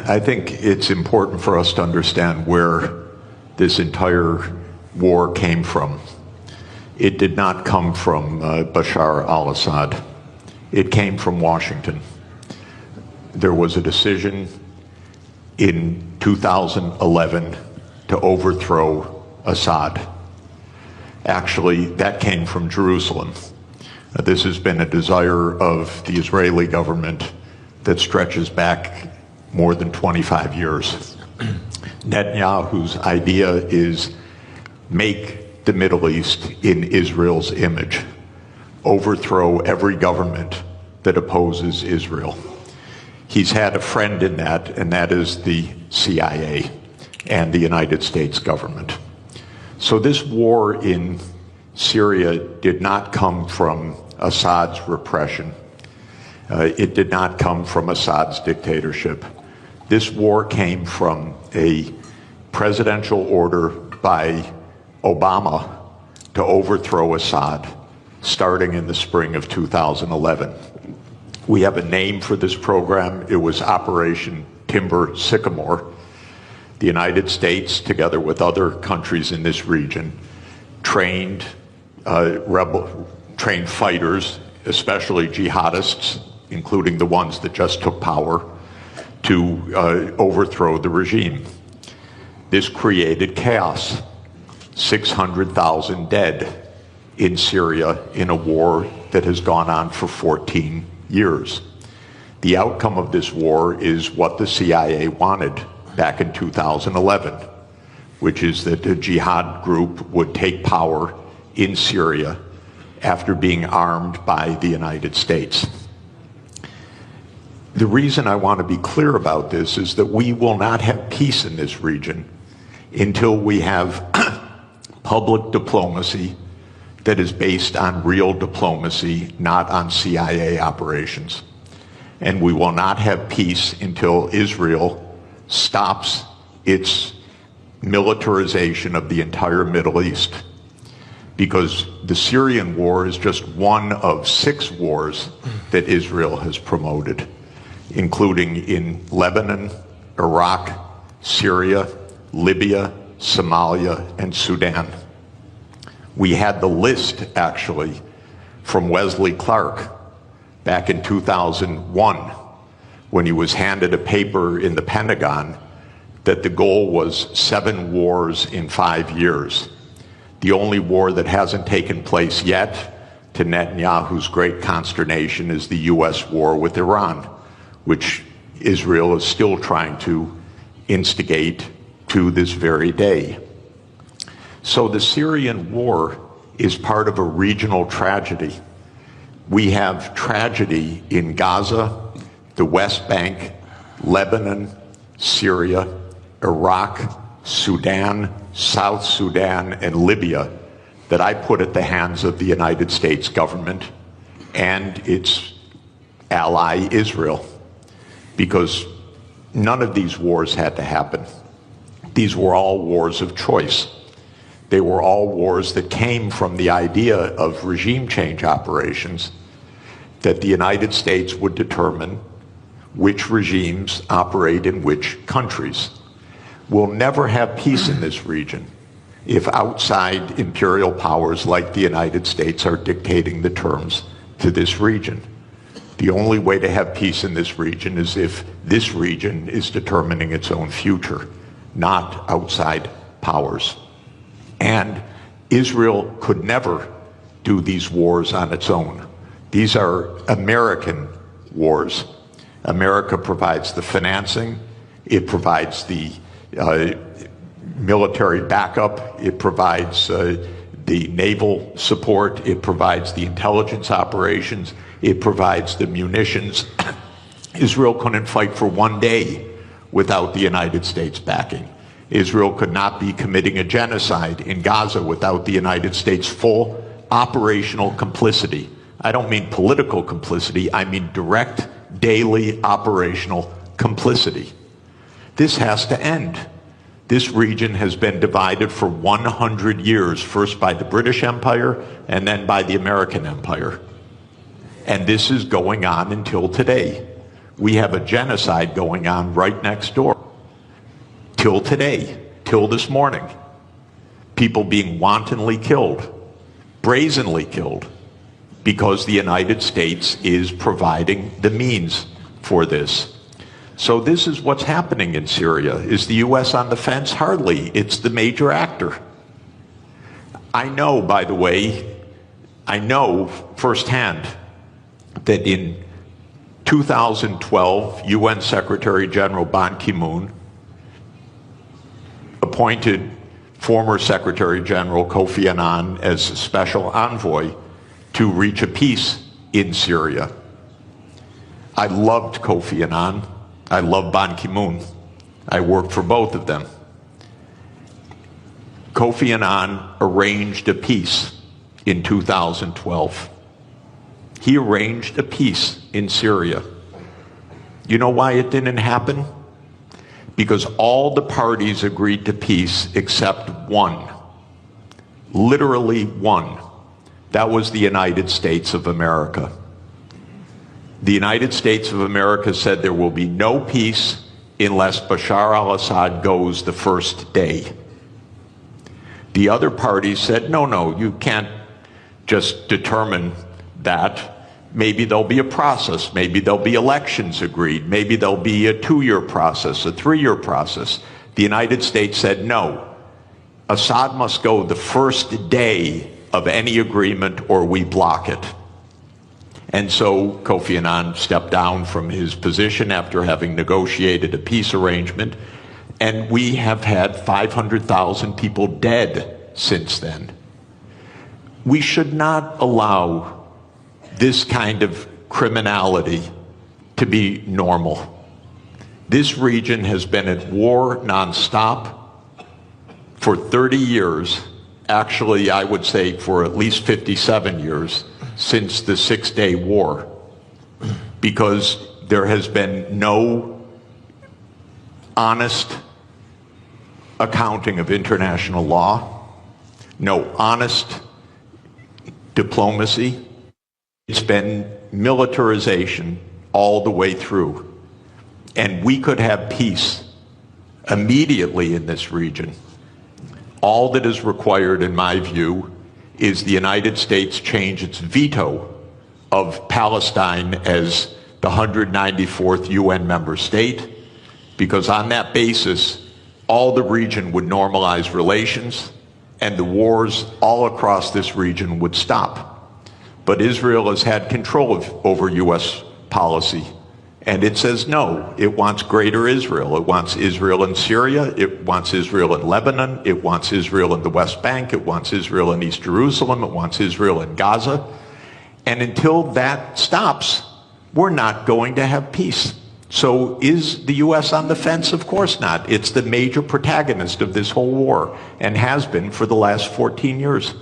I think it's important for us to understand where this entire war came from. It did not come from Bashar al-Assad. It came from Washington. There was a decision in 2011 to overthrow Assad. Actually, that came from Jerusalem. This has been a desire of the Israeli government that stretches back more than 25 years. Netanyahu's idea is make the Middle East in Israel's image, overthrow every government that opposes Israel. He's had a friend in that, and that is the CIA and the United States government. So this war in Syria did not come from Assad's repression. It did not come from Assad's dictatorship. This war came from a presidential order by Obama to overthrow Assad, starting in the spring of 2011. We have a name for this program. It was Operation Timber Sycamore. The United States, together with other countries in this region, trained fighters, especially jihadists, including the ones that just took power, to overthrow the regime. This created chaos. 600,000 dead in Syria in a war that has gone on for 14 years. The outcome of this war is what the CIA wanted back in 2011, which is that a jihad group would take power in Syria after being armed by the United States. The reason I want to be clear about this is that we will not have peace in this region until we have public diplomacy that is based on real diplomacy, not on CIA operations. And we will not have peace until Israel stops its militarization of the entire Middle East. Because the Syrian war is just one of 6 wars that Israel has promoted, including in Lebanon, Iraq, Syria, Libya, Somalia, and Sudan. We had the list, actually, from Wesley Clark back in 2001, when he was handed a paper in the Pentagon that the goal was 7 wars in 5 years. The only war that hasn't taken place yet, to Netanyahu's great consternation, is the U.S. war with Iran, which Israel is still trying to instigate to this very day. So the Syrian war is part of a regional tragedy. We have tragedy in Gaza, the West Bank, Lebanon, Syria, Iraq, Sudan, South Sudan, and Libya that I put at the hands of the United States government and its ally Israel, because none of these wars had to happen. These were all wars of choice. They were all wars that came from the idea of regime change operations, that the United States would determine which regimes operate in which countries. We'll never have peace in this region if outside imperial powers like the United States are dictating the terms to this region. The only way to have peace in this region is if this region is determining its own future, not outside powers. And Israel could never do these wars on its own. These are American wars. America provides the financing, it provides the military backup, it provides the naval support, it provides the intelligence operations, it provides the munitions. Israel couldn't fight for 1 day without the United States backing. Israel could not be committing a genocide in Gaza without the United States' full operational complicity. I don't mean political complicity, I mean direct, daily operational complicity. This has to end. This region has been divided for 100 years, first by the British Empire and then by the American Empire. And this is going on until today. We have a genocide going on right next door. Till today, till this morning. People being wantonly killed, brazenly killed, because the United States is providing the means for this. So this is what's happening in Syria. Is the U.S. on the fence? Hardly. It's the major actor. I know, by the way, I know firsthand that in 2012, UN Secretary General Ban Ki-moon appointed former Secretary General Kofi Annan as special envoy to reach a peace in Syria. I loved Kofi Annan. I love Ban Ki-moon. I worked for both of them. Kofi Annan arranged a peace in 2012. He arranged a peace in Syria. You know why it didn't happen? Because all the parties agreed to peace except one. Literally one. That was the United States of America. The United States of America said there will be no peace unless Bashar al-Assad goes the first day. The other parties said, no, you can't just determine that. Maybe there'll be a process. Maybe there'll be elections agreed. Maybe there'll be a 2-year process, a 3-year process. The United States said, no, Assad must go the first day of any agreement or we block it. And so Kofi Annan stepped down from his position after having negotiated a peace arrangement. And we have had 500,000 people dead since then. We should not allow this kind of criminality to be normal. This region has been at war nonstop for 30 years. Actually, I would say for at least 57 years since the Six-Day War, because there has been no honest accounting of international law, no honest diplomacy. It's been militarization all the way through. And we could have peace immediately in this region. All that is required, in my view, is the United States change its veto of Palestine as the 194th UN member state, because on that basis, all the region would normalize relations and the wars all across this region would stop. But Israel has had control over U.S. policy, and it says no. It wants greater Israel. It wants Israel in Syria. It wants Israel in Lebanon. It wants Israel in the West Bank. It wants Israel in East Jerusalem. It wants Israel in Gaza. And until that stops, we're not going to have peace. So is the U.S. on the fence? Of course not. It's the major protagonist of this whole war and has been for the last 14 years.